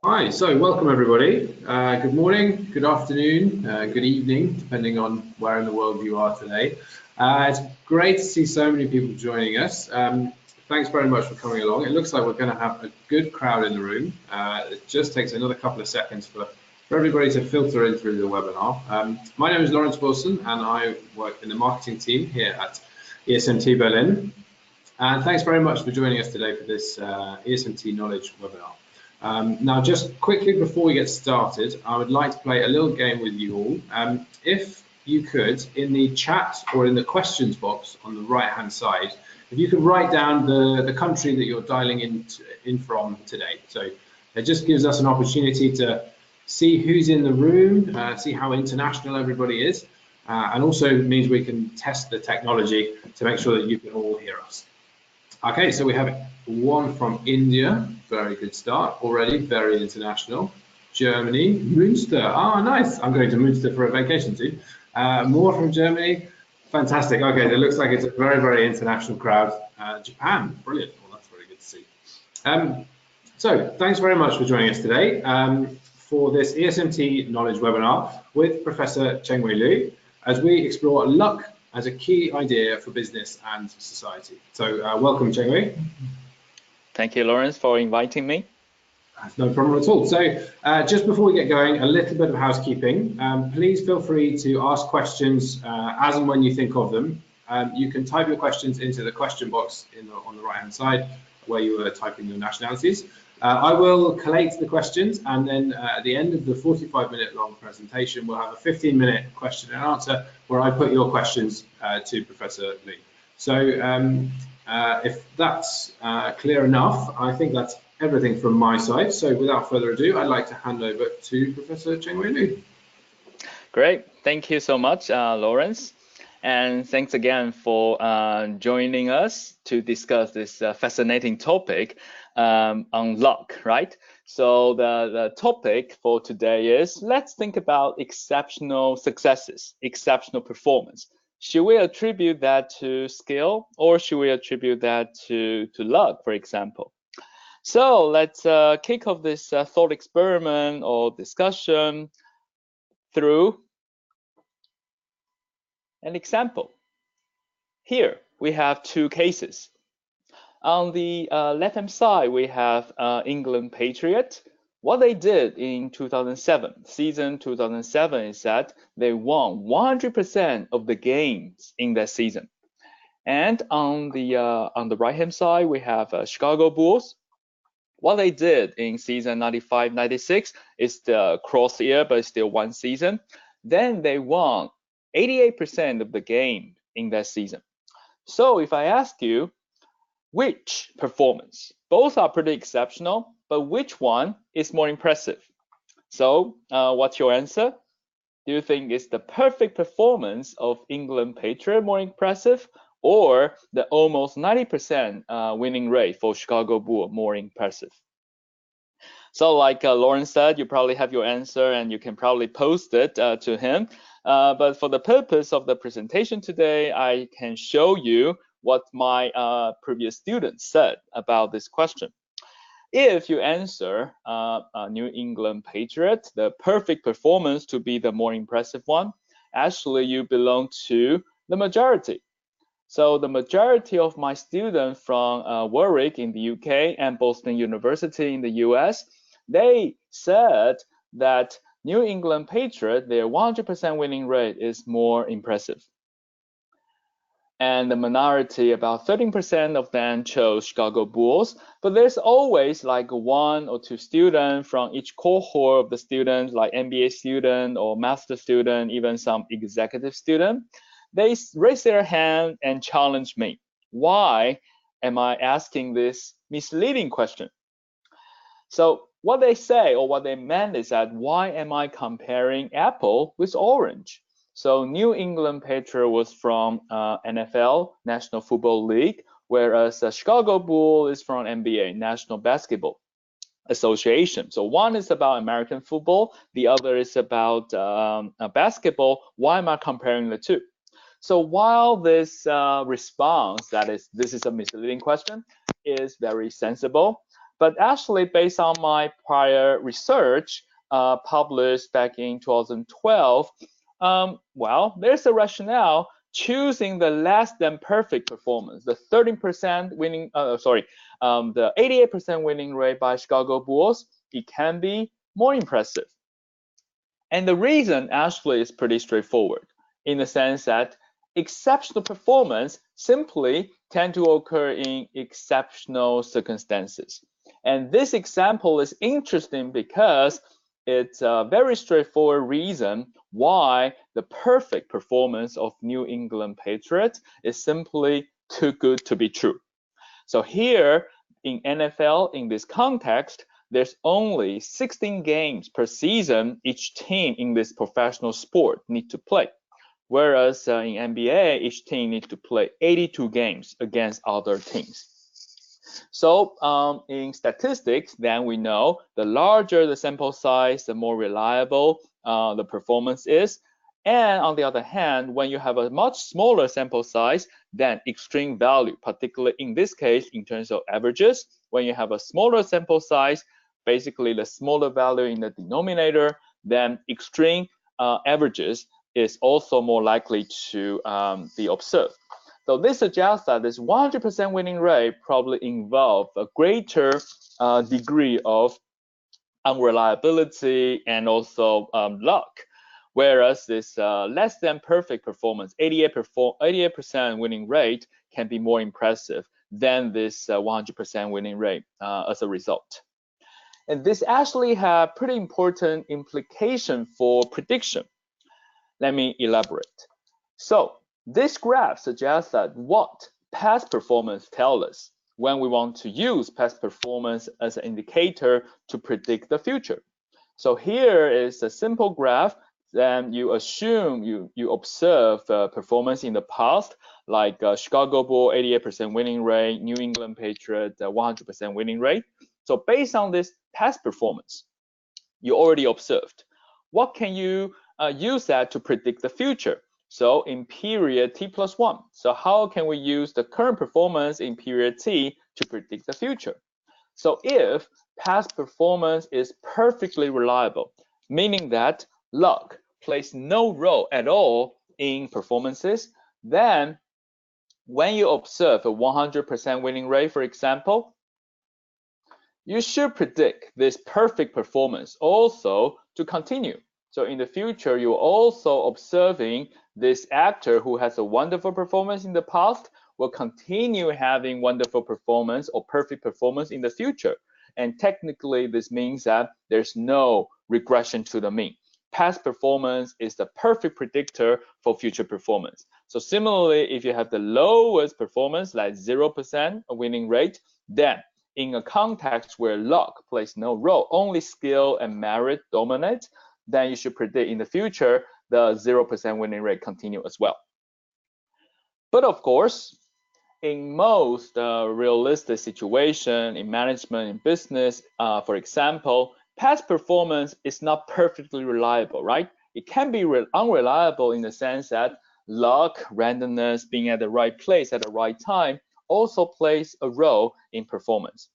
Hi, so welcome everybody. Good morning, good afternoon, good evening, depending on where in the world you are today. It's great to see so many people joining us. Thanks very much for coming along. It looks like we're going to have a good crowd in the room. It just takes another couple of seconds for everybody to filter in through the webinar. My name is Lawrence Wilson and I work in the marketing team here at ESMT Berlin. And thanks very much for joining us today for this ESMT Knowledge webinar. Now, just quickly before we get started, I would like to play a little game with you all. If you could, in the chat or in the questions box on the right-hand side, if you could write down the country that you're dialing in from today. So it just gives us an opportunity to see who's in the room, see how international everybody is, and also means we can test the technology to make sure that you can all hear us. Okay, so we have one from India, very good start, already very international. Germany, Münster, nice, I'm going to Münster for a vacation soon. More from Germany, fantastic. Okay, it looks like it's a very, very international crowd. Japan, brilliant, well that's very good to see. So thanks very much for joining us today for this ESMT Knowledge webinar with Professor Chengwei Liu as we explore luck as a key idea for business and society. So welcome, Chengwei. Thank you, Lawrence, for inviting me. That's no problem at all. So just before we get going, a little bit of housekeeping. Please feel free to ask questions as and when you think of them. You can type your questions into the question box on the right-hand side where you were typing your nationalities. I will collate the questions, and then at the end of the 45-minute long presentation, we'll have a 15-minute question and answer where I put your questions to Professor Liu. So if that's clear enough, I think that's everything from my side. So without further ado, I'd like to hand over to Professor Chengwei Liu. Great. Thank you so much, Lawrence. And thanks again for joining us to discuss this fascinating topic on luck, right? So the topic for today is, let's think about exceptional successes, exceptional performance. Should we attribute that to skill, or should we attribute that to luck, for example? So let's kick off this thought experiment or discussion through an example. Here we have two cases. On the left-hand side, we have England Patriot. What they did in 2007, season 2007, is that they won 100% of the games in that season. And on the right-hand side, we have Chicago Bulls. What they did in season 95-96 is the cross year, but it's still one season. Then they won 88% of the game in that season. So if I ask you, which performance? Both are pretty exceptional, but which one is more impressive? So what's your answer? Do you think it's the perfect performance of England Patriot more impressive, or the almost 90% winning rate for Chicago Bull more impressive? So like Lawrence said, you probably have your answer and you can probably post it to him. But for the purpose of the presentation today, I can show you what my previous students said about this question. If you answer New England Patriot, the perfect performance to be the more impressive one, actually you belong to the majority. So the majority of my students from Warwick in the UK and Boston University in the US, they said that New England Patriot, their 100% winning rate is more impressive. And the minority, about 13% of them chose Chicago Bulls, but there's always like one or two students from each cohort of the students, like MBA student or master student, even some executive student. They raise their hand and challenge me. Why am I asking this misleading question? So what they say, or what they meant, is that why am I comparing apple with orange? So New England Patriot was from NFL, National Football League, whereas Chicago Bull is from NBA, National Basketball Association. So one is about American football, the other is about basketball. Why am I comparing the two? So while this response, that is, this is a misleading question, is very sensible, But actually, based on my prior research published back in 2012, well, there's a rationale choosing the less than perfect performance, the 13% winning, the 88% winning rate by Chicago Bulls. It can be more impressive. And the reason actually is pretty straightforward in the sense that exceptional performance simply tend to occur in exceptional circumstances. And this example is interesting because it's a very straightforward reason why the perfect performance of New England Patriots is simply too good to be true. So here in NFL, in this context, there's only 16 games per season each team in this professional sport need to play. Whereas in NBA, each team needs to play 82 games against other teams. So in statistics, then we know the larger the sample size, the more reliable the performance is. And on the other hand, when you have a much smaller sample size, then extreme value, particularly in this case, in terms of averages, when you have a smaller sample size, basically the smaller value in the denominator, then extreme averages is also more likely to be observed. So this suggests that this 100% winning rate probably involves a greater degree of unreliability and also luck, whereas this less than perfect performance, 88% winning rate, can be more impressive than this 100% winning rate as a result. And this actually has pretty important implication for prediction. Let me elaborate. So this graph suggests that what past performance tells us when we want to use past performance as an indicator to predict the future. So here is a simple graph. Then you assume you observe performance in the past, like Chicago Bull 88% winning rate, New England Patriots 100% winning rate. So based on this past performance you already observed, what can you use that to predict the future? So in period t+1. So how can we use the current performance in period t to predict the future? So if past performance is perfectly reliable, meaning that luck plays no role at all in performances, then when you observe a 100% winning rate, for example, you should predict this perfect performance also to continue. So in the future, you're also observing this actor who has a wonderful performance in the past will continue having wonderful performance or perfect performance in the future. And technically, this means that there's no regression to the mean. Past performance is the perfect predictor for future performance. So similarly, if you have the lowest performance, like 0% winning rate, then in a context where luck plays no role, only skill and merit dominate, then you should predict in the future the 0% winning rate continue as well. But of course, in most realistic situation in management, in business, for example, past performance is not perfectly reliable, right? It can be unreliable in the sense that luck, randomness, being at the right place at the right time also plays a role in performance.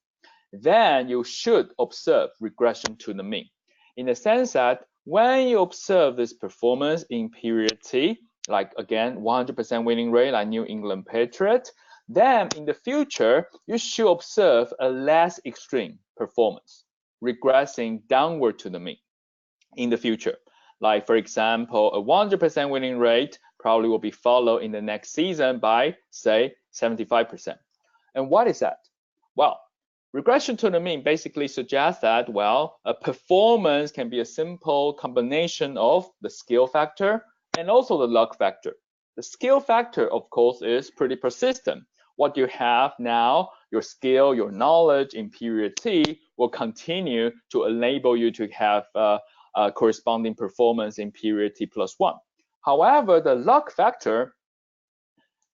Then you should observe regression to the mean, in the sense that when you observe this performance in period T, like again 100% winning rate like New England Patriots, then in the future you should observe a less extreme performance, regressing downward to the mean in the future. Like for example, a 100% winning rate probably will be followed in the next season by say 75%. And what is that? Well, regression to the mean basically suggests that, well, a performance can be a simple combination of the skill factor and also the luck factor. The skill factor, of course, is pretty persistent. What you have now, your skill, your knowledge in period T will continue to enable you to have a corresponding performance in period T+1. However, the luck factor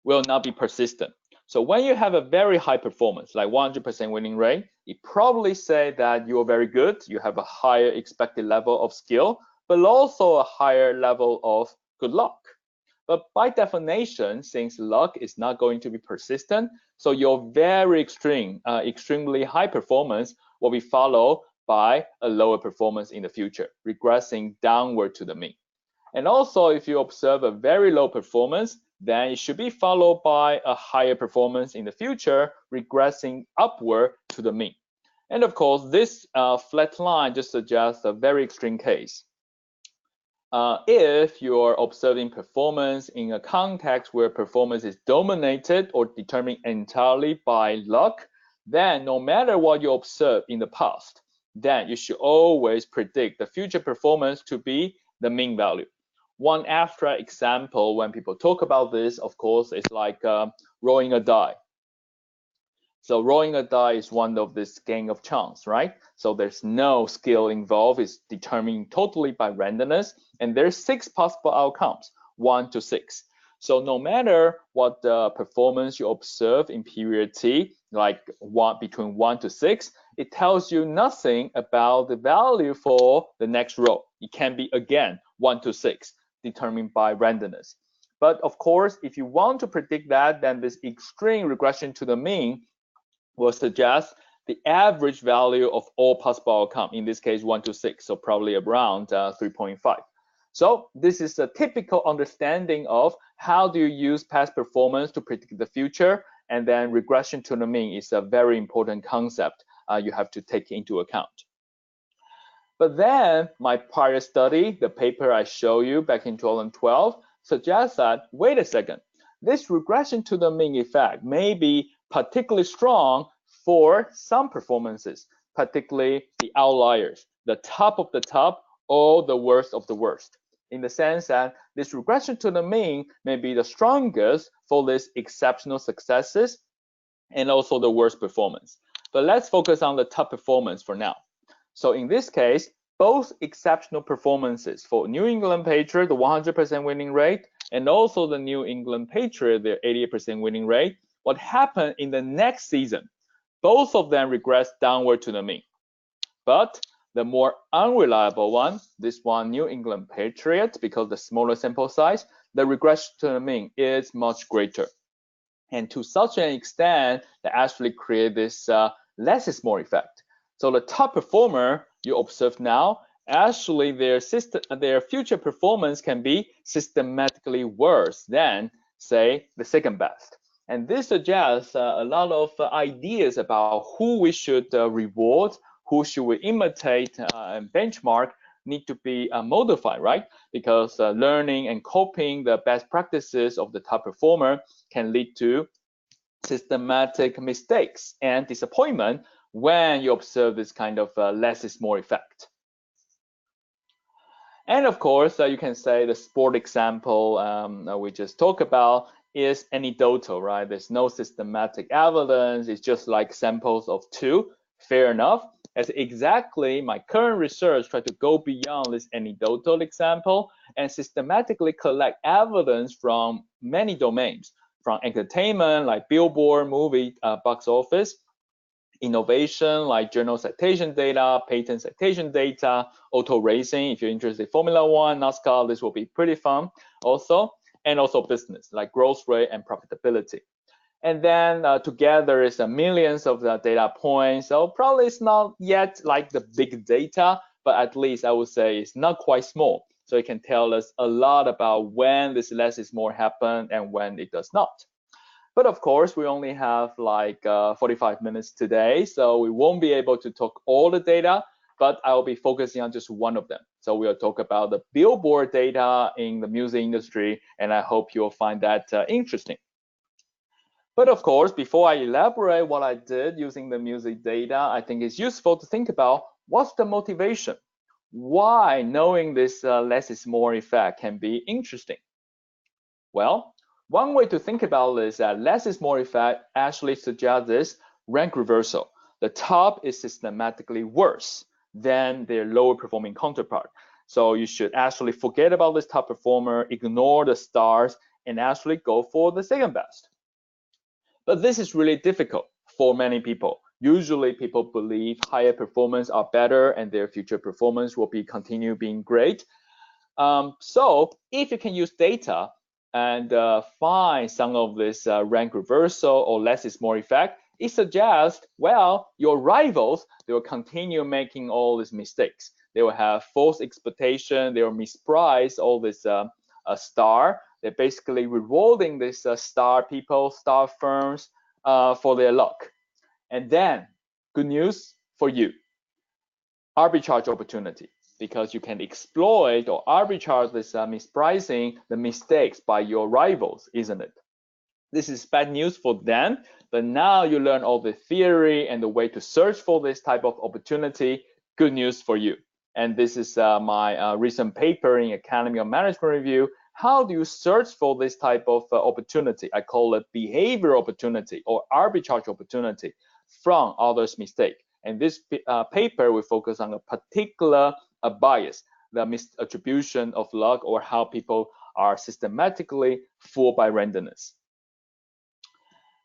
will not be persistent. So when you have a very high performance, like 100% winning rate, it probably say that you're very good, you have a higher expected level of skill, but also a higher level of good luck. But by definition, since luck is not going to be persistent, so your very extremely high performance will be followed by a lower performance in the future, regressing downward to the mean. And also, if you observe a very low performance, then it should be followed by a higher performance in the future, regressing upward to the mean. And of course, this flat line just suggests a very extreme case. If you're observing performance in a context where performance is dominated or determined entirely by luck, then no matter what you observe in the past, then you should always predict the future performance to be the mean value. One abstract example when people talk about this, of course, is like rolling a die. So rolling a die is one of this game of chance, right? So there's no skill involved. It's determined totally by randomness. And there's 6 possible outcomes, 1 to 6. So no matter what the performance you observe in period T, like between 1 to 6, it tells you nothing about the value for the next row. It can be, again, 1 to 6, determined by randomness. But of course, if you want to predict that, then this extreme regression to the mean will suggest the average value of all possible outcomes, in this case 1 to 6, so probably around 3.5. So this is a typical understanding of how do you use past performance to predict the future, and then regression to the mean is a very important concept you have to take into account. But then my prior study, the paper I showed you back in 2012, suggests that, wait a second, this regression to the mean effect may be particularly strong for some performances, particularly the outliers, the top of the top or the worst of the worst, in the sense that this regression to the mean may be the strongest for these exceptional successes and also the worst performance. But let's focus on the top performance for now. So in this case, both exceptional performances for New England Patriot, the 100% winning rate, and also the New England Patriot, their 88% winning rate, what happened in the next season, both of them regress downward to the mean. But the more unreliable one, this one, New England Patriot, because the smaller sample size, the regression to the mean is much greater. And to such an extent that actually create this less is more effect. So the top performer you observe now, actually their future performance can be systematically worse than, say, the second best. And this suggests a lot of ideas about who we should reward, who should we imitate and benchmark need to be modified, right? Because learning and copying the best practices of the top performer can lead to systematic mistakes and disappointment when you observe this kind of less is more effect. And of course, you can say the sport example we just talked about is anecdotal, right? There's no systematic evidence. It's just like samples of 2. Fair enough. As exactly my current research try to go beyond this anecdotal example and systematically collect evidence from many domains, from entertainment like Billboard, movie box office, innovation like journal citation data, patent citation data, auto racing. If you're interested in Formula 1, NASCAR, this will be pretty fun also. And also business like growth rate and profitability. And then together is millions of the data points. So probably it's not yet like the big data, but at least I would say it's not quite small. So it can tell us a lot about when this less is more happen and when it does not. But of course, we only have like 45 minutes today, so we won't be able to talk all the data, but I'll be focusing on just one of them. So we'll talk about the Billboard data in the music industry, and I hope you'll find that interesting. But of course, before I elaborate what I did using the music data, I think it's useful to think about what's the motivation? Why knowing this less is more effect can be interesting? Well, one way to think about it is that less is more effect actually suggests this rank reversal. The top is systematically worse than their lower performing counterpart. So you should actually forget about this top performer, ignore the stars, and actually go for the second best. But this is really difficult for many people. Usually people believe higher performance are better and their future performance will be continue being great. So if you can use data and find some of this rank reversal or less is more effect, it suggests, well, your rivals, they will continue making all these mistakes. They will have false expectation. They will misprice all this star. They're basically rewarding this star people, star firms for their luck. And then, good news for you, arbitrage opportunity, because you can exploit or arbitrage this mispricing, the mistakes by your rivals, isn't it? This is bad news for them, but now you learn all the theory and the way to search for this type of opportunity. Good news for you. And this is my recent paper in Academy of Management Review. How do you search for this type of opportunity? I call it behavioral opportunity or arbitrage opportunity from others' mistake. And this paper will focus on a particular bias, the misattribution of luck, or how people are systematically fooled by randomness.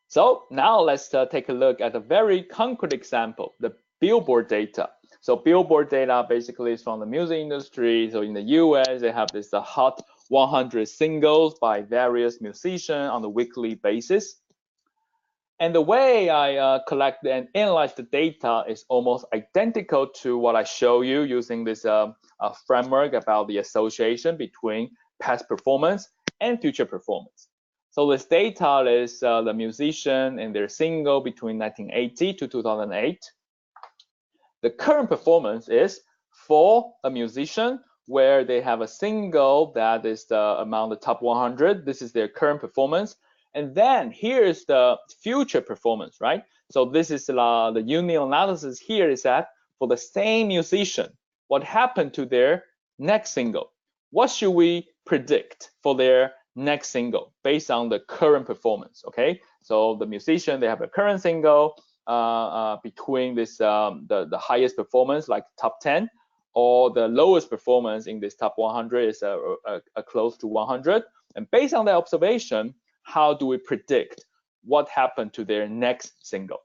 So now let's take a look at a very concrete example, the Billboard data. So Billboard data basically is from the music industry. So in the US, they have this hot 100 singles by various musicians on a weekly basis. And the way I collect and analyze the data is almost identical to what I show you using this framework about the association between past performance and future performance. So this data is the musician and their single between 1980 to 2008. The current performance is for a musician where they have a single that is among the top 100. This is their current performance. And then here's the future performance, right? So this is the union analysis here is that for the same musician, what happened to their next single? What should we predict for their next single based on the current performance? Okay, so the musician, they have a current single between this the highest performance, like top 10, or the lowest performance in this top 100 is close to 100. And based on that observation, how do we predict what happened to their next single?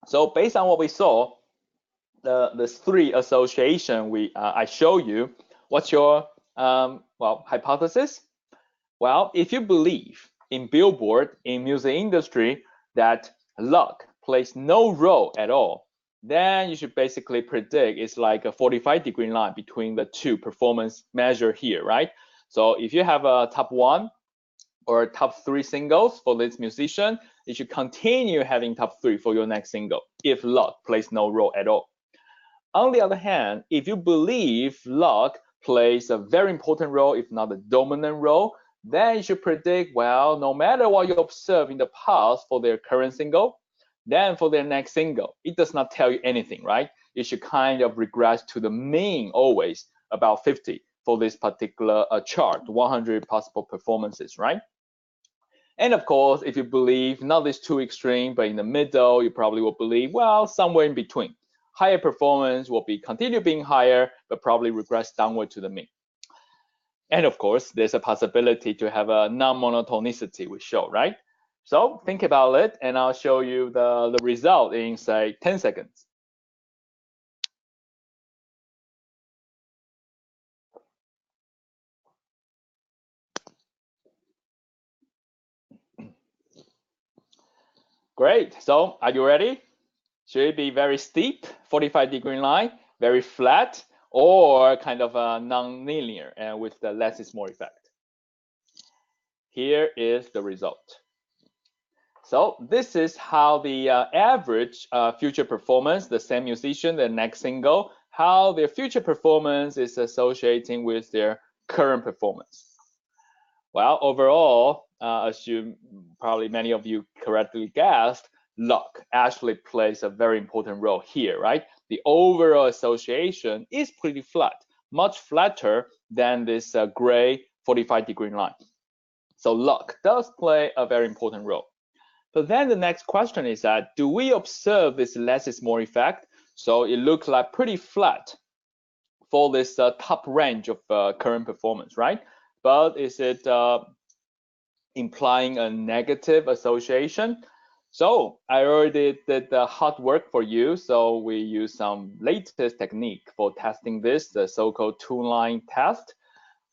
So based on what we saw, the three association I show you, what's your hypothesis? Well, if you believe in Billboard, in music industry, that luck plays no role at all, then you should basically predict it's like a 45-degree line between the two performance measure here, right? So if you have a top 1 or top 3 singles for this musician, you should continue having top 3 for your next single if luck plays no role at all. On the other hand, if you believe luck plays a very important role, if not a dominant role, then you should predict, well, no matter what you observe in the past for their current single, then for their next single, it does not tell you anything, right? It should kind of regress to the mean always, about 50 for this particular chart, 100 possible performances, right? And of course, if you believe not this too extreme, but in the middle, you probably will believe, well, somewhere in between. Higher performance will continue being higher, but probably regress downward to the mean. And of course, there's a possibility to have a non-monotonicity we show, right? So think about it, and I'll show you the result in, say, 10 seconds. Great, so are you ready? Should it be very steep, 45-degree line, very flat, or kind of a non-linear and with the less is more effect? Here is the result. So this is how the average future performance, the same musician, the next single, how their future performance is associating with their current performance. Well, overall, as you probably many of you correctly guessed, luck actually plays a very important role here, right? The overall association is pretty flat, much flatter than this gray 45-degree line. So luck does play a very important role. But then the next question is that, do we observe this less is more effect? So it looks like pretty flat for this top range of current performance, right? But is it implying a negative association? So I already did the hard work for you. So we use some latest technique for testing this, the so-called two-line test.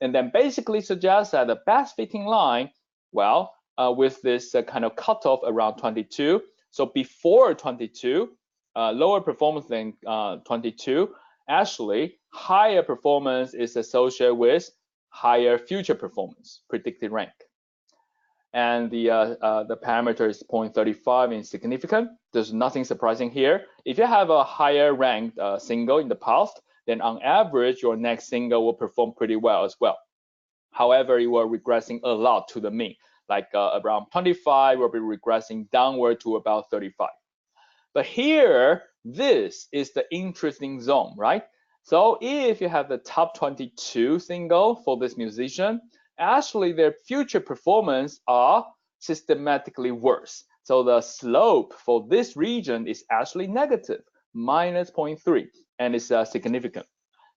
and then basically suggests that the best fitting line, well, with this kind of cutoff around 22, so before 22, lower performance than 22, actually higher performance is associated with higher future performance, predicted rank. And the parameter is 0.35 insignificant. There's nothing surprising here. If you have a higher ranked single in the past, then on average, your next single will perform pretty well as well. However, you are regressing a lot to the mean, like around 25 will be regressing downward to about 35. But here, this is the interesting zone, right? So if you have the top 22 single for this musician, actually their future performance are systematically worse. So the slope for this region is actually negative, minus 0.3, and it's significant.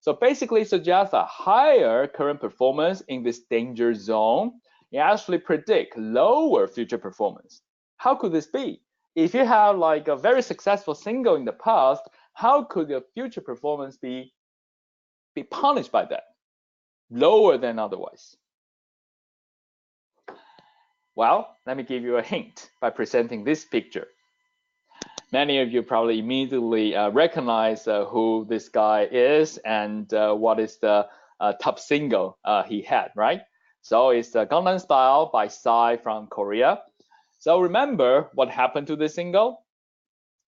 So basically suggests a higher current performance in this danger zone. It actually predict lower future performance. How could this be? If you have like a very successful single in the past, how could your future performance be punished by that? Lower than otherwise. Well, let me give you a hint by presenting this picture. Many of you probably immediately recognize who this guy is and what is the top single he had, right? So it's the Gangnam Style by Psy from Korea. So remember what happened to this single?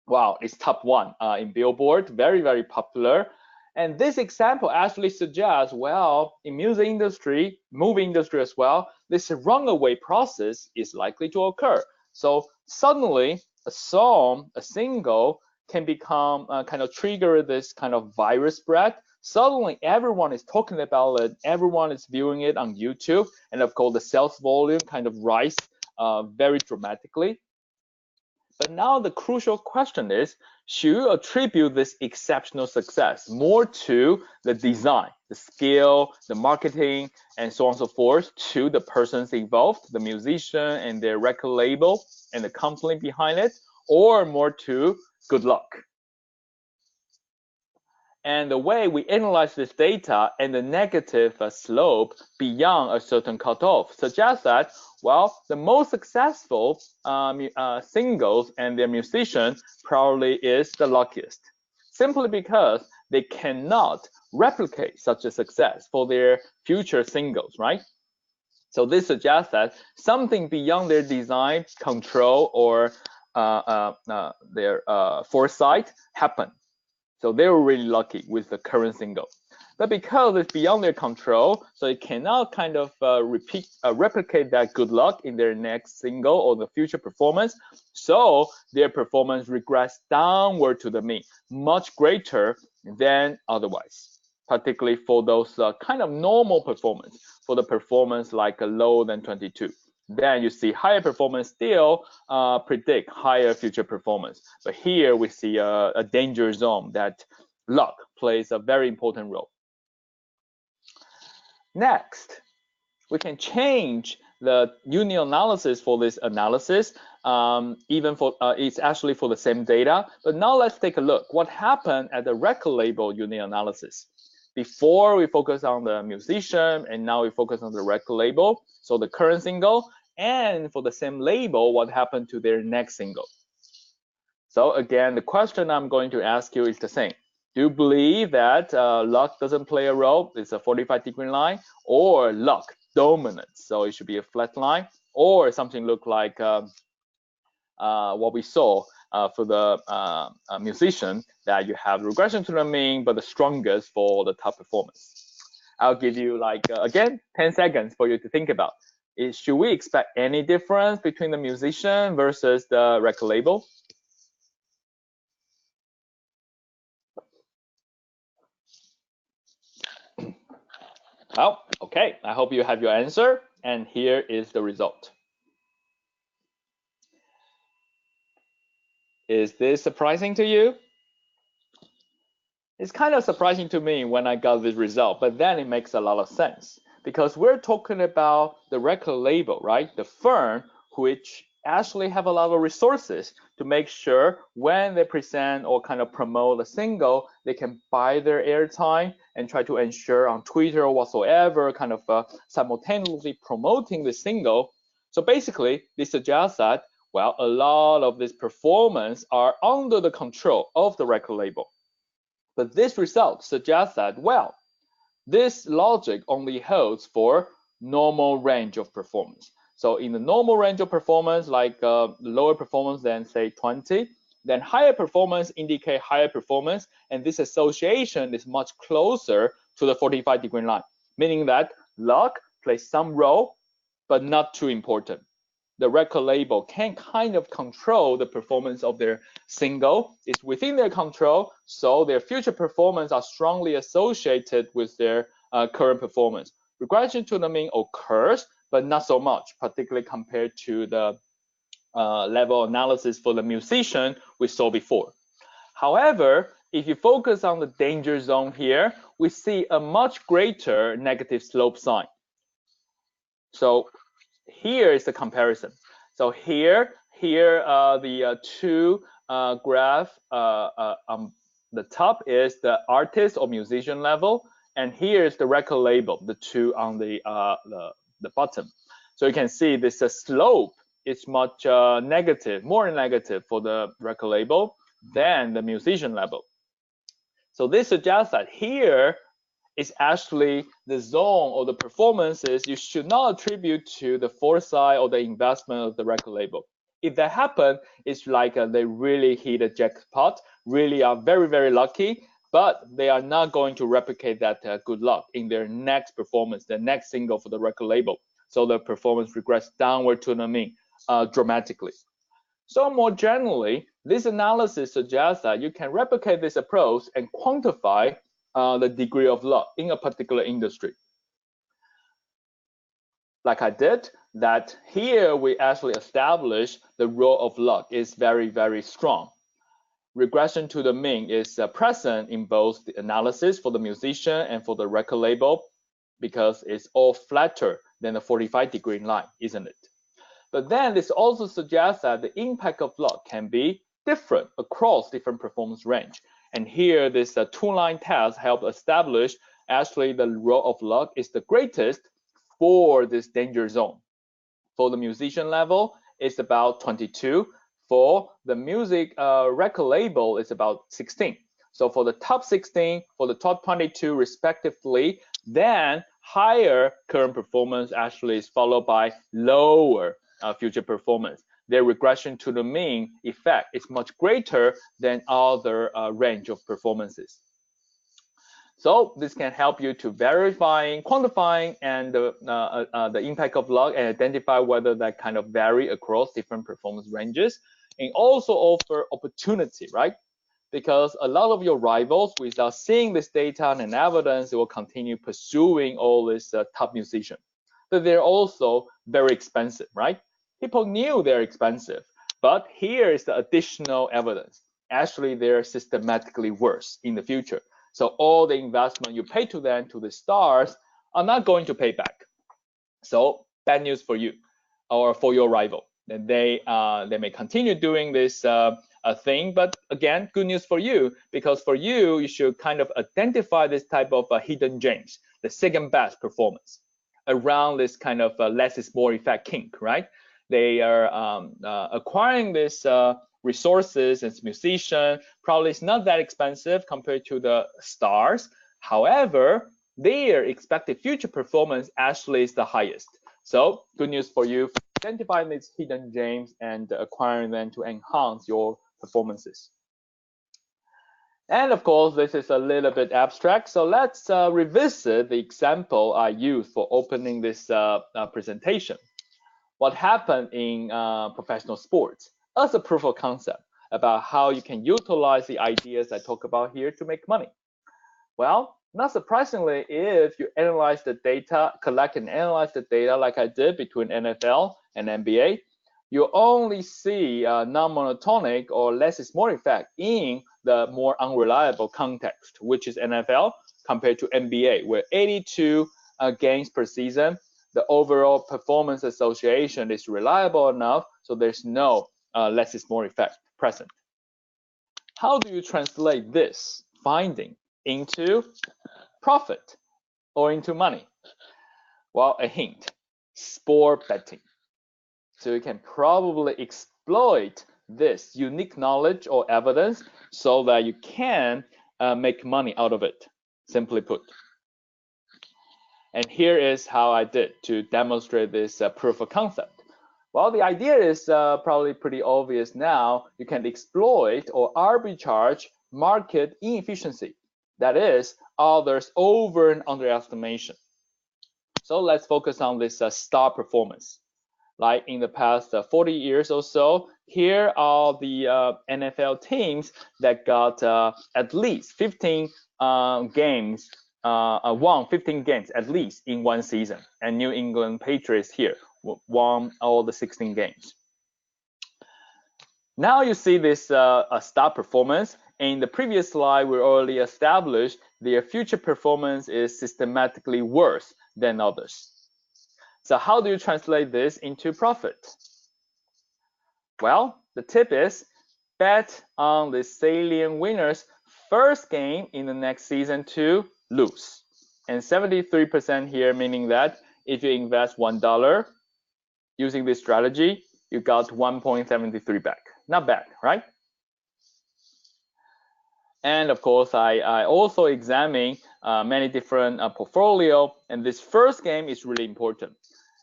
Wow, it's top 1 in Billboard, very, very popular. And this example actually suggests, well, in music industry, movie industry as well, this runaway process is likely to occur. So suddenly a song, a single can become kind of trigger this kind of virus spread. Suddenly everyone is talking about it, everyone is viewing it on YouTube, and of course the sales volume kind of rise very dramatically. But now the crucial question is, should you attribute this exceptional success more to the design, the skill, the marketing, and so on and so forth, to the persons involved, the musician and their record label and the company behind it, or more to good luck? And the way we analyze this data and the negative slope beyond a certain cutoff suggests that, well, the most successful singles and their musician probably is the luckiest, simply because they cannot replicate such a success for their future singles, right? So this suggests that something beyond their design, control, or their foresight happened. So they were really lucky with the current single. But because it's beyond their control, so it cannot kind of replicate that good luck in their next single or the future performance. So their performance regressed downward to the mean, much greater than otherwise, particularly for those kind of normal performance, for the performance like a lower than 22. Then you see higher performance still predict higher future performance. But here we see a danger zone that luck plays a very important role. Next, we can change the Uni analysis for this analysis. Even for it's actually for the same data. But now let's take a look. What happened at the record label Uni analysis? Before we focus on the musician, and now we focus on the record label. So the current single, and for the same label, what happened to their next single? So again, the question I'm going to ask you is the same. Do you believe that luck doesn't play a role? It's a 45-degree line, or luck dominates, so it should be a flat line, or something look like what we saw for the musician, that you have regression to the mean, but the strongest for the top performance. I'll give you like, again, 10 seconds for you to think about. Should we expect any difference between the musician versus the record label? Well, okay, I hope you have your answer, and here is the result. Is this surprising to you? It's kind of surprising to me when I got this result, but then it makes a lot of sense, because we're talking about the record label, right? The firm which actually have a lot of resources to make sure when they present or kind of promote a single, they can buy their airtime and try to ensure on Twitter or whatsoever, kind of simultaneously promoting the single. So basically, this suggests that, well, a lot of this performance are under the control of the record label. But this result suggests that, well, this logic only holds for normal range of performance. So in the normal range of performance, like lower performance than say 20, then higher performance indicate higher performance, and this association is much closer to the 45-degree line, meaning that luck plays some role, but not too important. The record label can kind of control the performance of their single. It's within their control, so their future performance are strongly associated with their current performance. Regression to the mean occurs, but not so much, particularly compared to the level analysis for the musician we saw before. However, if you focus on the danger zone here, we see a much greater negative slope sign. So here is the comparison. So here the two graph on the top is the artist or musician level, and here is the record label, the two on the bottom. So you can see this slope is much more negative for the record label than the musician level. So this suggests that here is actually the zone or the performances you should not attribute to the foresight or the investment of the record label. If that happens, it's like they really hit a jackpot, really are very, very lucky, but they are not going to replicate that good luck in their next performance, the next single for the record label. So the performance regress downward to the mean dramatically. So more generally, this analysis suggests that you can replicate this approach and quantify the degree of luck in a particular industry. Like I did, that here we actually establish the role of luck is very, very strong. Regression to the mean is present in both the analysis for the musician and for the record label, because it's all flatter than the 45-degree line, isn't it? But then this also suggests that the impact of luck can be different across different performance range. And here, this two-line test helped establish actually the role of luck is the greatest for this danger zone. For the musician level, it's about 22. For the music record label, it's about 16. So for the top 16, for the top 22 respectively, then higher current performance actually is followed by lower future performance. Their regression to the mean effect is much greater than other range of performances. So this can help you to verifying, quantifying, and the impact of luck, and identify whether that kind of vary across different performance ranges, and also offer opportunity, right? Because a lot of your rivals, without seeing this data and evidence, will continue pursuing all this top musician. But they're also very expensive, right? People knew they're expensive, but here is the additional evidence. Actually, they're systematically worse in the future. So all the investment you pay to them, to the stars, are not going to pay back. So bad news for you or for your rival. And they may continue doing this thing, but again, good news for you, because for you, you should kind of identify this type of hidden gems, the second best performance around this kind of less is more effect kink, right? They are acquiring this resources as musician, probably it's not that expensive compared to the stars. However, their expected future performance actually is the highest. So good news for you, identifying these hidden gems and acquiring them to enhance your performances. And of course, this is a little bit abstract. So let's revisit the example I used for opening this presentation. What happened in professional sports as a proof of concept about how you can utilize the ideas I talk about here to make money. Well, not surprisingly, if you analyze the data, collect and analyze the data like I did between NFL and NBA, you only see non-monotonic or less is more effect in the more unreliable context, which is NFL compared to NBA, where 82 games per season, the overall performance association is reliable enough, so there's no less is more effect present. How do you translate this finding into profit or into money? Well, a hint, sport betting. So you can probably exploit this unique knowledge or evidence so that you can make money out of it, simply put. And here is how I did to demonstrate this proof of concept. Well, the idea is probably pretty obvious now. You can exploit or arbitrage market inefficiency. That is, others' over and underestimation. So let's focus on this star performance. Like in the past 40 years or so, here are the NFL teams that got at least 15 games, won 15 games at least in one season. And New England Patriots here won all the 16 games. Now you see this star performance. In the previous slide, we already established their future performance is systematically worse than others. So how do you translate this into profit? Well, the tip is bet on the salient winner's first game in the next season to lose. And 73% here, meaning that if you invest $1 using this strategy, you got 1.73 back. Not bad, right? And of course, I also examine many different portfolio, and this first game is really important.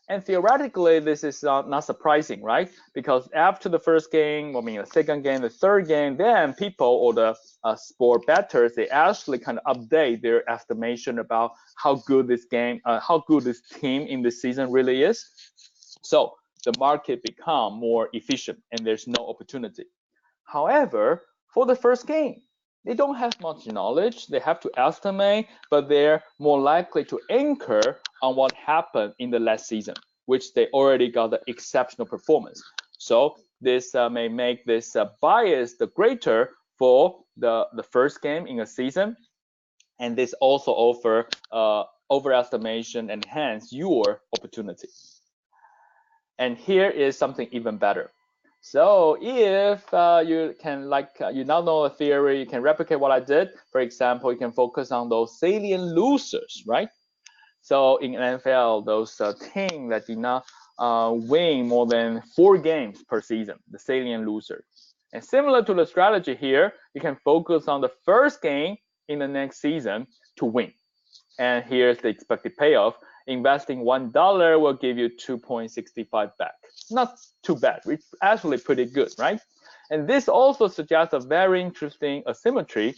And theoretically, this is not surprising, right? Because after the first game, I mean the second game, the third game, then people or the sport bettors, they actually kind of update their estimation about how good this game, how good this team in this season really is. So the market become more efficient and there's no opportunity. However, for the first game, they don't have much knowledge. They have to estimate, but they're more likely to anchor on what happened in the last season, which they already got the exceptional performance. So this may make this bias the greater for the first game in a season. And this also offer overestimation and hence your opportunity. And here is something even better. So if you can, you now know a theory, you can replicate what I did. For example, you can focus on those salient losers, right? So in NFL, those teams that did not win more than 4 games per season, the salient loser. And similar to the strategy here, you can focus on the first game in the next season to win. And here's the expected payoff. Investing $1 will give you 2.65 back. Not too bad. It's actually pretty good, right? And this also suggests a very interesting asymmetry.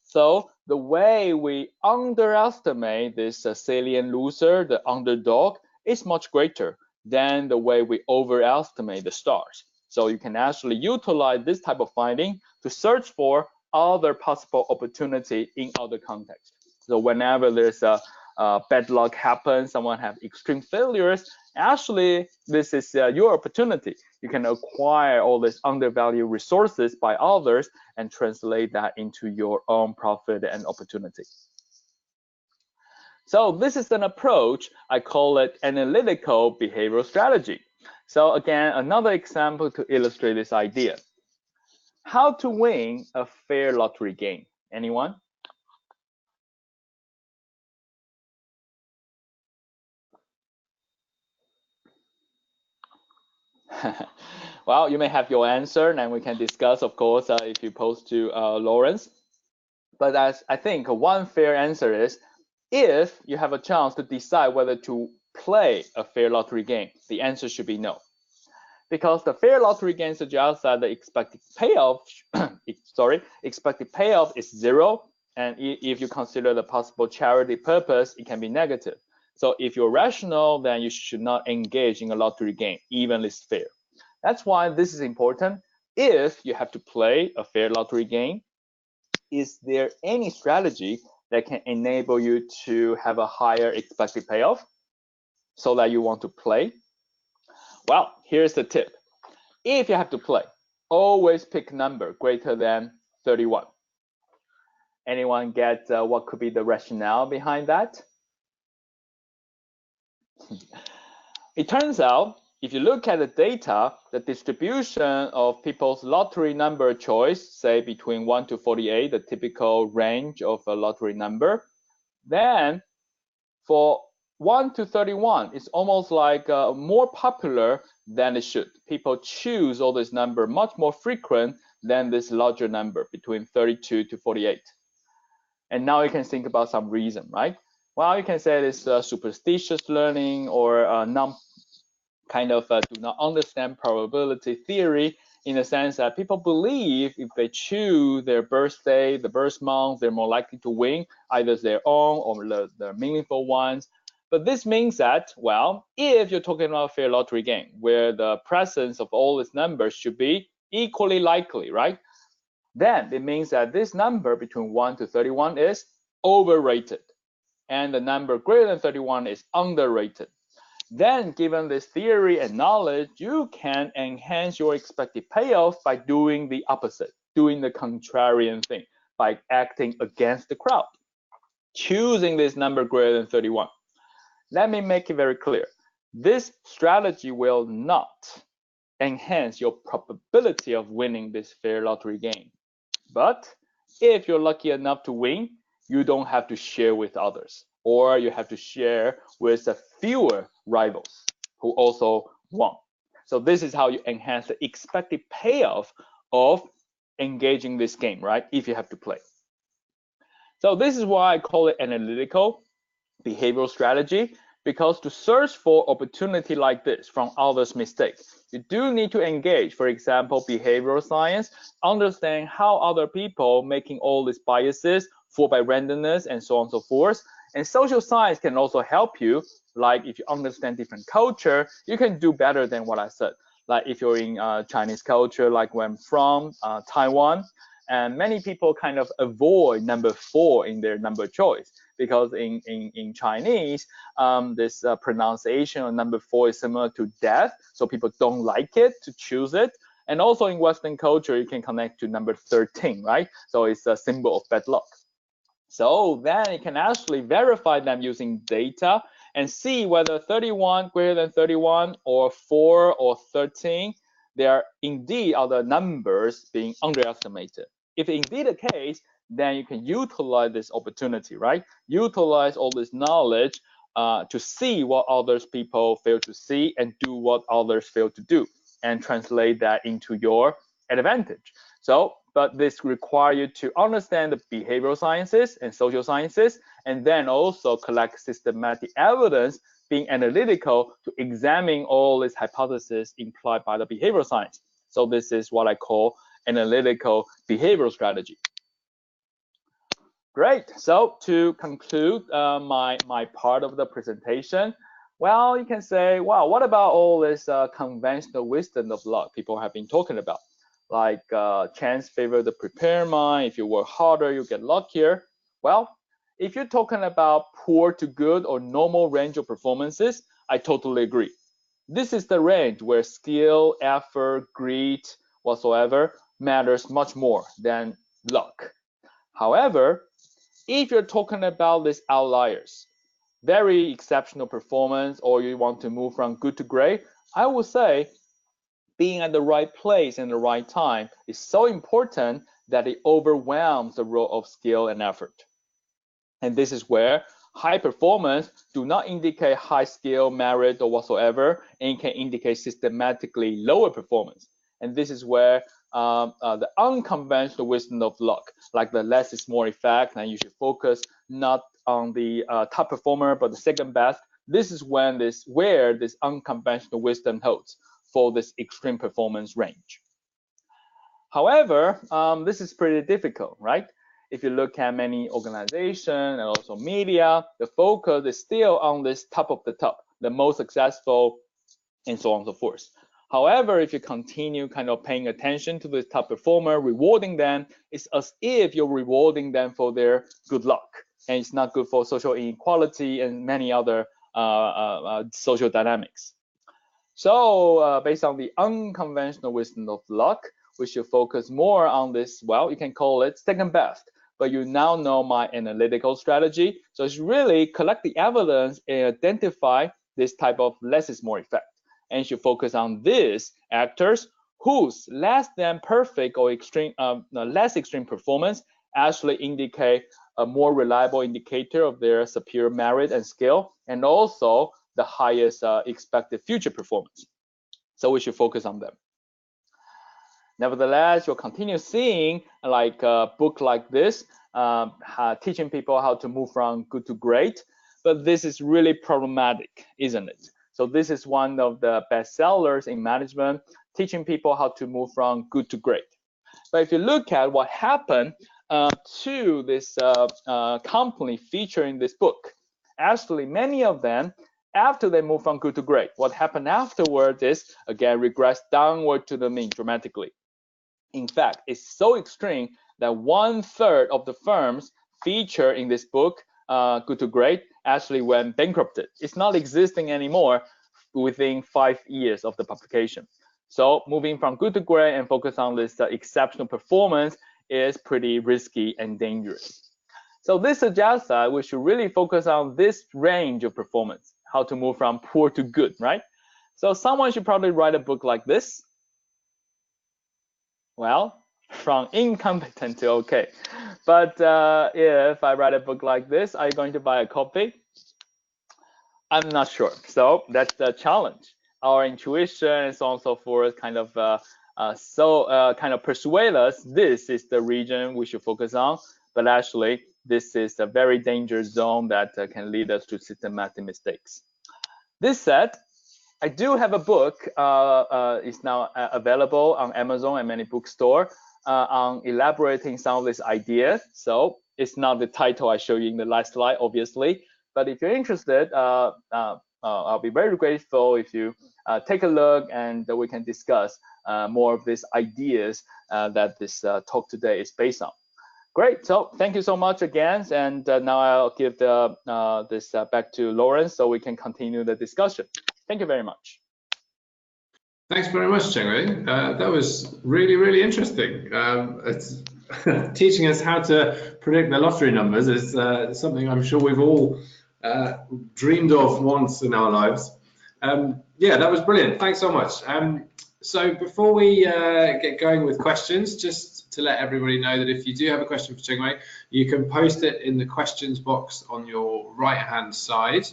So the way we underestimate this salient loser, the underdog, is much greater than the way we overestimate the stars. So you can actually utilize this type of finding to search for other possible opportunity in other contexts. So whenever there's a bad luck happens, someone have extreme failures, actually this is your opportunity. You can acquire all these undervalued resources by others and translate that into your own profit and opportunity. So this is an approach, I call it analytical behavioral strategy. So again, another example to illustrate this idea. How to win a fair lottery game? Anyone? Well, you may have your answer, and we can discuss, of course, if you post to Lawrence. But as I think one fair answer is, if you have a chance to decide whether to play a fair lottery game, the answer should be no. Because the fair lottery game suggests that the expected payoff, expected payoff is 0, and if you consider the possible charity purpose, it can be negative. So if you're rational, then you should not engage in a lottery game, even if it's fair. That's why this is important. If you have to play a fair lottery game, is there any strategy that can enable you to have a higher expected payoff so that you want to play? Well, here's the tip. If you have to play, always pick a number greater than 31. Anyone get what could be the rationale behind that? It turns out, if you look at the data, the distribution of people's lottery number choice, say between 1 to 48, the typical range of a lottery number, Then for 1 to 31, it's almost like more popular than it should. People choose all this number much more frequent than this larger number between 32 to 48. And now you can think about some reason, right? Well, you can say it's superstitious learning or do not understand probability theory, in the sense that people believe if they choose their birthday, the birth month, they're more likely to win, either their own or the meaningful ones. But this means that, well, if you're talking about a fair lottery game, where the presence of all these numbers should be equally likely, right? Then it means that this number between 1 to 31 is overrated, and the number greater than 31 is underrated. Then, given this theory and knowledge, you can enhance your expected payoff by doing the opposite, doing the contrarian thing, by acting against the crowd, choosing this number greater than 31. Let me make it very clear. This strategy will not enhance your probability of winning this fair lottery game. But if you're lucky enough to win, you don't have to share with others, or you have to share with fewer rivals who also won. So this is how you enhance the expected payoff of engaging this game, right? If you have to play. So this is why I call it analytical behavioral strategy, because to search for opportunity like this from others' mistakes, you do need to engage, for example, behavioral science, understand how other people making all these biases, fall by randomness, and so on and so forth. And social science can also help you, like if you understand different culture, you can do better than what I said. Like if you're in Chinese culture, like where I'm from, Taiwan, and many people kind of avoid number 4 in their number choice, because in Chinese, this pronunciation of number 4 is similar to death, so people don't like it to choose it. And also in Western culture, you can connect to number 13, right? So it's a symbol of bad luck. So then you can actually verify them using data and see whether 31 greater than 31 or 4 or 13, they are indeed other numbers being underestimated. If indeed the case, then you can utilize this opportunity, right? Utilize all this knowledge to see what others people fail to see and do what others fail to do, and translate that into your advantage. So, but this requires you to understand the behavioral sciences and social sciences, and then also collect systematic evidence, being analytical, to examine all these hypotheses implied by the behavioral science. So this is what I call analytical behavioral strategy. Great. So to conclude my part of the presentation, well, you can say, wow, what about all this conventional wisdom of luck people have been talking about? Like chance favor the prepared mind. If you work harder, you get luckier. Well, if you're talking about poor to good or normal range of performances, I totally agree. This is the range where skill, effort, greed, whatsoever matters much more than luck. However, if you're talking about these outliers, very exceptional performance, or you want to move from good to great, I would say being at the right place and the right time is so important that it overwhelms the role of skill and effort. And this is where high performance do not indicate high skill, merit, or whatsoever, and can indicate systematically lower performance. And this is where the unconventional wisdom of luck, like the less is more effect, and you should focus not on the top performer, but the second best. This is where this unconventional wisdom holds for this extreme performance range. However, this is pretty difficult, right? If you look at many organizations and also media, the focus is still on this top of the top, the most successful, and so on and so forth. However, if you continue kind of paying attention to the top performer, rewarding them, it's as if you're rewarding them for their good luck. And it's not good for social inequality and many other social dynamics. So based on the unconventional wisdom of luck, we should focus more on this, well, you can call it second best, but you now know my analytical strategy. So it's really collect the evidence and identify this type of less is more effect. And you should focus on these actors whose less than perfect or extreme, less extreme performance actually indicate a more reliable indicator of their superior merit and skill, and also the highest expected future performance. So we should focus on them. Nevertheless, you'll continue seeing like a book like this, teaching people how to move from good to great, but this is really problematic, isn't it? So this is one of the best sellers in management, teaching people how to move from good to great. But if you look at what happened to this company featuring this book, actually many of them, after they move from good to great, what happened afterwards is, again, regress downward to the mean dramatically. In fact, it's so extreme that 1/3 of the firms featured in this book, good to great, actually went bankrupted. It's not existing anymore within 5 years of the publication. So moving from good to great and focus on this exceptional performance is pretty risky and dangerous. So this suggests that we should really focus on this range of performance, how to move from poor to good, right? So someone should probably write a book like this. Well, from incompetent to okay. But if I write a book like this, are you going to buy a copy? I'm not sure. So that's the challenge. Our intuition and so on and so forth kind of persuade us this is the region we should focus on. But actually, this is a very dangerous zone that can lead us to systematic mistakes. This said, I do have a book. It's now available on Amazon and many bookstores on elaborating some of these ideas. So it's not the title I showed you in the last slide, obviously. But if you're interested, I'll be very grateful if you take a look and we can discuss more of these ideas that this talk today is based on. Great. So thank you so much again. And now I'll give this back to Lawrence so we can continue the discussion. Thank you very much. Thanks very much, Chengwei. That was really, really interesting. It's teaching us how to predict the lottery numbers is something I'm sure we've all dreamed of once in our lives. Yeah, that was brilliant. Thanks so much. So before we get going with questions, just to let everybody know that if you do have a question for Chengwei, you can post it in the questions box on your right-hand side.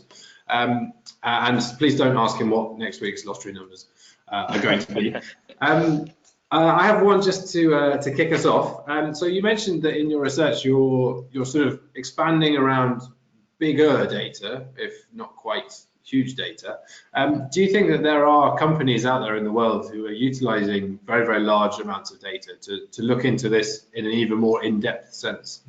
And please don't ask him what next week's lottery numbers are going to be. I have one just to kick us off. So you mentioned that in your research, you're sort of expanding around bigger data, if not quite huge data. Do you think that there are companies out there in the world who are utilizing very, very large amounts of data to look into this in an even more in-depth sense?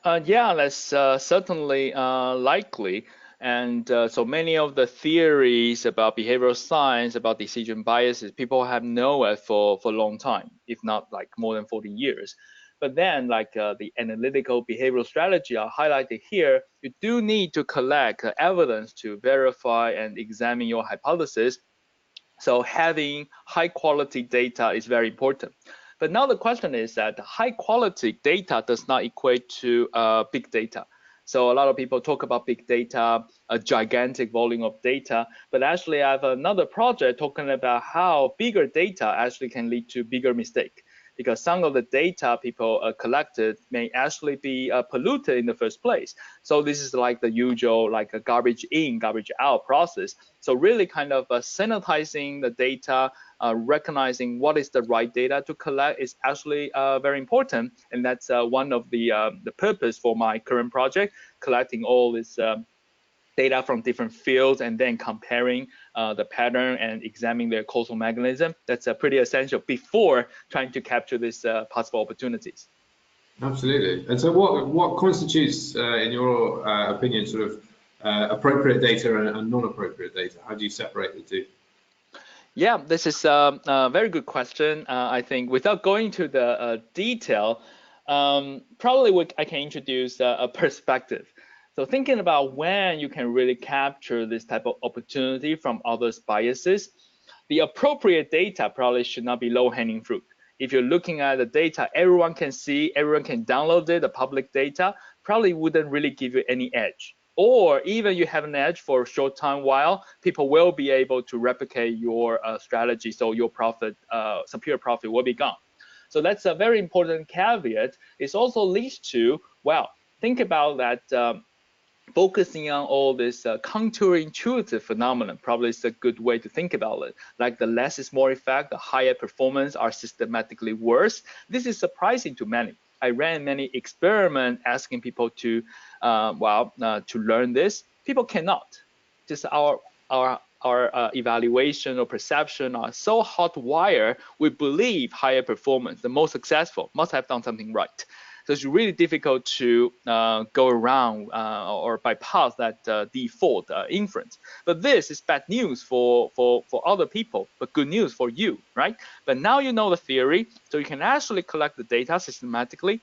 Yeah, that's certainly likely. And so many of the theories about behavioral science, about decision biases, people have known it for a long time, if not like more than 40 years. But then like the analytical behavioral strategy are highlighted here, you do need to collect evidence to verify and examine your hypothesis. So having high quality data is very important. But now the question is that high quality data does not equate to big data. So a lot of people talk about big data, a gigantic volume of data, but actually I have another project talking about how bigger data actually can lead to bigger mistake, because some of the data people collected may actually be polluted in the first place. So this is like the usual like a garbage in, garbage out process. So really kind of sanitizing the data, recognizing what is the right data to collect is actually very important. And that's one of the purpose for my current project, collecting all this data from different fields and then comparing the pattern and examining their causal mechanism. That's pretty essential before trying to capture these possible opportunities. Absolutely. And so what constitutes, in your opinion, sort of appropriate data and non-appropriate data? How do you separate the two? Yeah, this is a very good question. I think without going to the detail, probably I can introduce a perspective. So thinking about when you can really capture this type of opportunity from others' biases, the appropriate data probably should not be low-hanging fruit. If you're looking at the data everyone can see, everyone can download it, the public data, probably wouldn't really give you any edge. Or even you have an edge for a short time while people will be able to replicate your strategy, so your profit, superior profit will be gone. So that's a very important caveat. It also leads to, well, think about that. Focusing on all this counterintuitive phenomenon probably is a good way to think about it. Like the less is more effect, the higher performance are systematically worse. This is surprising to many. I ran many experiments asking people to, to learn this. People cannot. Just our evaluation or perception are so hardwired. We believe higher performance, the most successful, must have done something right. So it's really difficult to go around or bypass that default inference. But this is bad news for other people, but good news for you, right? But now you know the theory, so you can actually collect the data systematically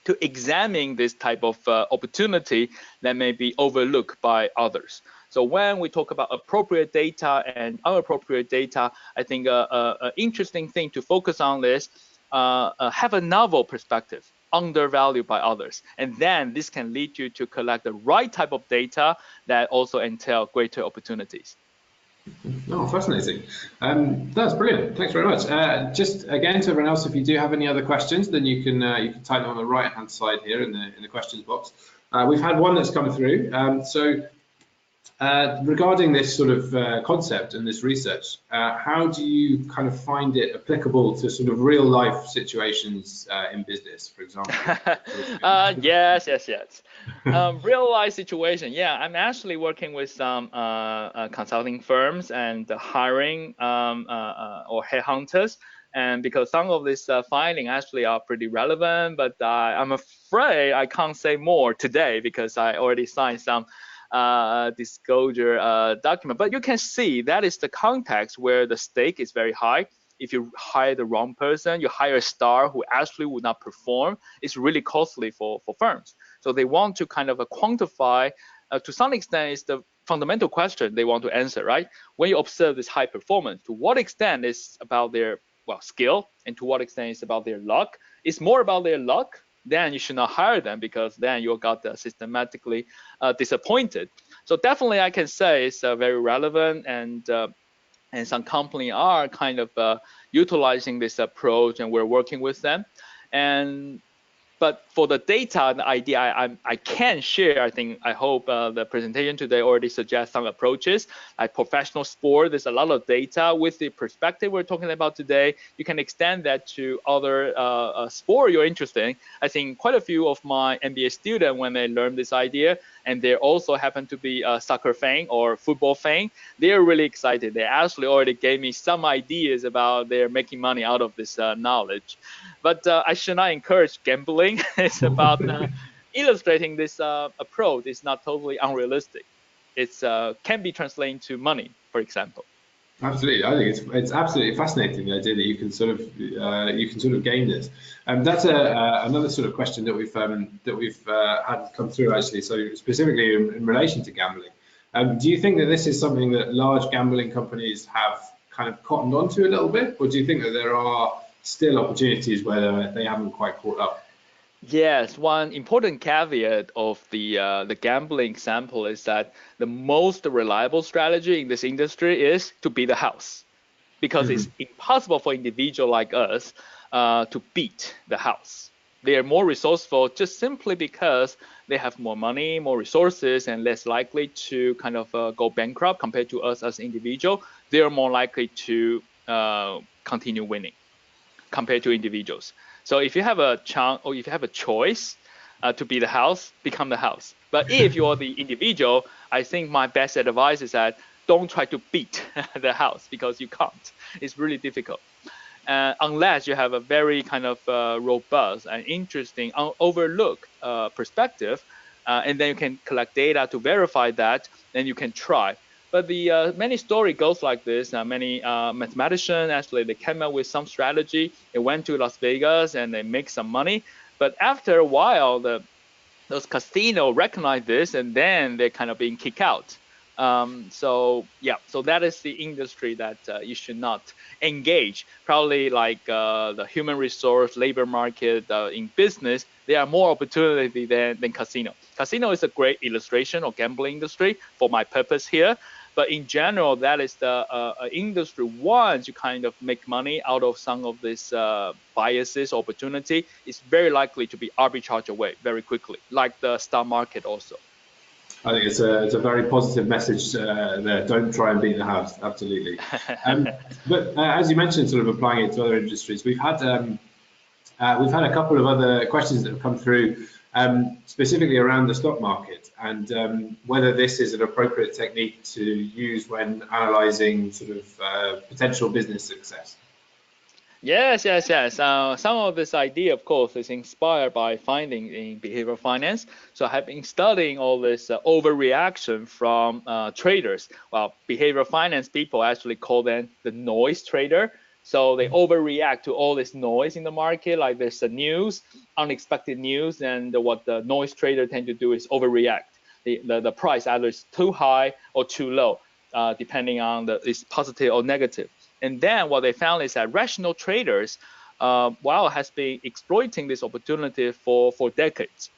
to examine this type of opportunity that may be overlooked by others. So when we talk about appropriate data and inappropriate data, I think an interesting thing to focus on is have a novel perspective, undervalued by others. And then this can lead you to collect the right type of data that also entail greater opportunities. Oh, fascinating. That's brilliant. Thanks very much. Just again to everyone else, if you do have any other questions, then you can type them on the right-hand side here in the questions box. We've had one that's come through. Regarding this sort of concept and this research, how do you kind of find it applicable to sort of real life situations in business, for example? Yes. Real life situation. Yeah, I'm actually working with some consulting firms and hiring or headhunters. And because some of these findings actually are pretty relevant, but I'm afraid I can't say more today because I already signed some disclosure document. But you can see that is the context where the stake is very high. If you hire the wrong person, you hire a star who actually would not perform, it's really costly for firms. So they want to kind of quantify, to some extent, it's the fundamental question they want to answer, right? When you observe this high performance, to what extent is about their skill, and to what extent is about their luck? It's more about their luck, then you should not hire them because then you got systematically disappointed. So definitely I can say it's very relevant, and some companies are kind of utilizing this approach, and we're working with them. But for the data and the idea, I can share. I hope the presentation today already suggests some approaches. Like professional sport, there's a lot of data with the perspective we're talking about today. You can extend that to other sport you're interested in. I think quite a few of my MBA students, when they learn this idea, and they also happen to be a soccer fan or football fan, they're really excited. They actually already gave me some ideas about they're making money out of this knowledge. But I should not encourage gambling. It's about illustrating this approach is not totally unrealistic. It's can be translated to money, for example. Absolutely, I think it's absolutely fascinating, the idea that you can sort of gain this. That's another sort of question that we've had come through actually. So specifically in relation to gambling, do you think that this is something that large gambling companies have kind of cottoned onto a little bit, or do you think that there are still opportunities where they haven't quite caught up? Yes, one important caveat of the gambling example is that the most reliable strategy in this industry is to be the house, because it's impossible for individual like us to beat the house. They are more resourceful just simply because they have more money, more resources, and less likely to kind of go bankrupt compared to us as individual. They are more likely to continue winning compared to individuals. So if you have a chance, or if you have a choice to be the house, become the house. But if you are the individual, I think my best advice is that don't try to beat the house, because you can't. It's really difficult. Unless you have a very kind of robust and interesting, overlooked perspective, and then you can collect data to verify that, then you can try. But the many story goes like this. Many mathematicians actually they came up with some strategy. They went to Las Vegas and they make some money. But after a while, those casinos recognize this, and then they're kind of being kicked out. So that is the industry that you should not engage. Probably like the human resource labor market in business, there are more opportunity than casino. Casino is a great illustration of gambling industry for my purpose here. But in general, that is the industry wants to kind of make money out of some of this biases, opportunity. It's very likely to be arbitrage away very quickly, like the stock market also. I think it's a very positive message there. Don't try and beat the house. Absolutely. But as you mentioned, sort of applying it to other industries, we've had a couple of other questions that have come through, specifically around the stock market and whether this is an appropriate technique to use when analysing sort of potential business success. Yes. Some of this idea, of course, is inspired by finding in behavioral finance. So I have been studying all this overreaction from traders. Well, behavioral finance people actually call them the noise trader. So they overreact to all this noise in the market, like there's a news, unexpected news, and what the noise trader tend to do is overreact. The price either is too high or too low, depending on it's positive or negative. And then what they found is that rational traders, has been exploiting this opportunity for decades.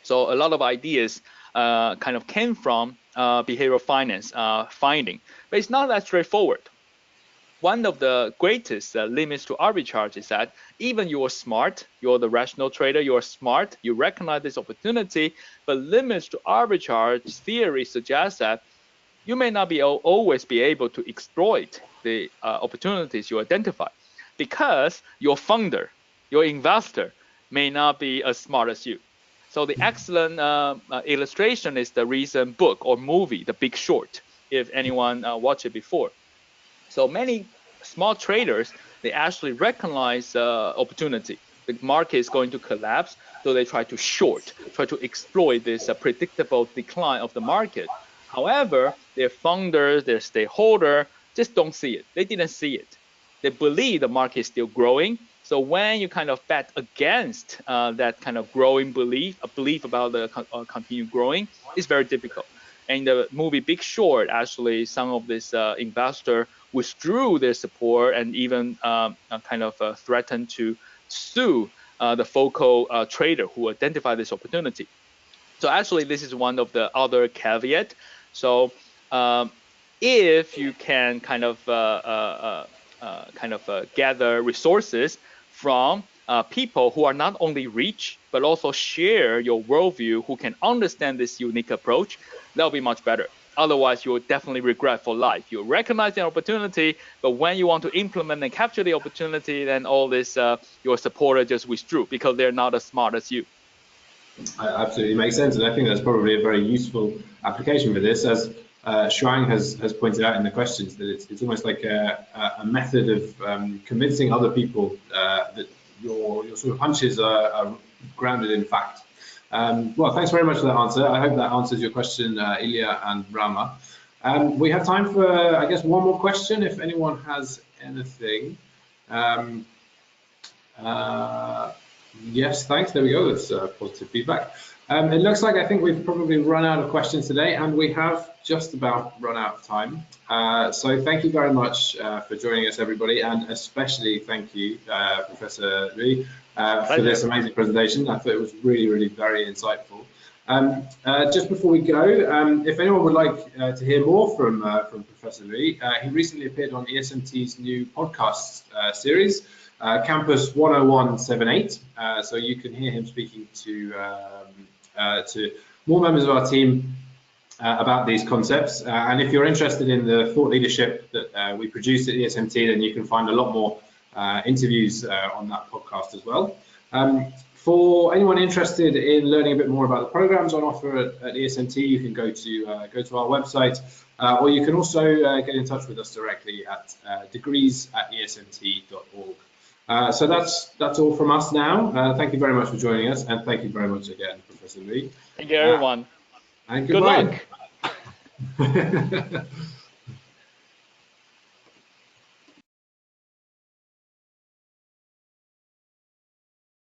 So a lot of ideas kind of came from behavioral finance finding, but it's not that straightforward. One of the greatest limits to arbitrage is that even you are smart, you're the rational trader, you're smart, you recognize this opportunity, but limits to arbitrage theory suggests that you may not always be able to exploit the opportunities you identify because your funder, your investor may not be as smart as you. So the excellent illustration is the recent book or movie, The Big Short, if anyone watched it before. So many small traders, they actually recognize opportunity. The market is going to collapse, so they try to short, try to exploit this predictable decline of the market. However, their founders, their stakeholder just don't see it. They didn't see it. They believe the market is still growing. So when you kind of bet against that kind of growing belief, a belief about the continue growing, it's very difficult. And in the movie Big Short, actually, some of this investor withdrew their support and even threatened to sue the focal trader who identified this opportunity. So actually, this is one of the other caveat. So if you can gather resources from people who are not only rich, but also share your worldview, who can understand this unique approach, that'll be much better. Otherwise, you will definitely regret for life. You recognize the opportunity, but when you want to implement and capture the opportunity, then all this, your supporter just withdrew because they're not as smart as you. Absolutely makes sense, and I think that's probably a very useful application for this, as Shuang has pointed out in the questions, that it's almost like a method of convincing other people that your sort of hunches are grounded in fact. Well, thanks very much for that answer. I hope that answers your question, Ilya and Rama. We have time for, I guess, one more question, if anyone has anything. Yes, thanks. There we go. That's positive feedback. It looks like I think we've probably run out of questions today, and we have just about run out of time. So thank you very much for joining us, everybody, and especially thank you, Professor Liu, for this amazing presentation. I thought it was really, really very insightful. Just before we go, if anyone would like to hear more from Professor Liu, he recently appeared on ESMT's new podcast series, Campus 10178, so you can hear him speaking to more members of our team about these concepts. And if you're interested in the thought leadership that we produce at ESMT, then you can find a lot more interviews on that podcast as well. For anyone interested in learning a bit more about the programs on offer at ESMT, you can go to our website, or you can also get in touch with us directly at degrees@esmt.org. So that's all from us now. Thank you very much for joining us, and thank you very much again, Professor Liu. Thank you, everyone. And goodbye. Good luck.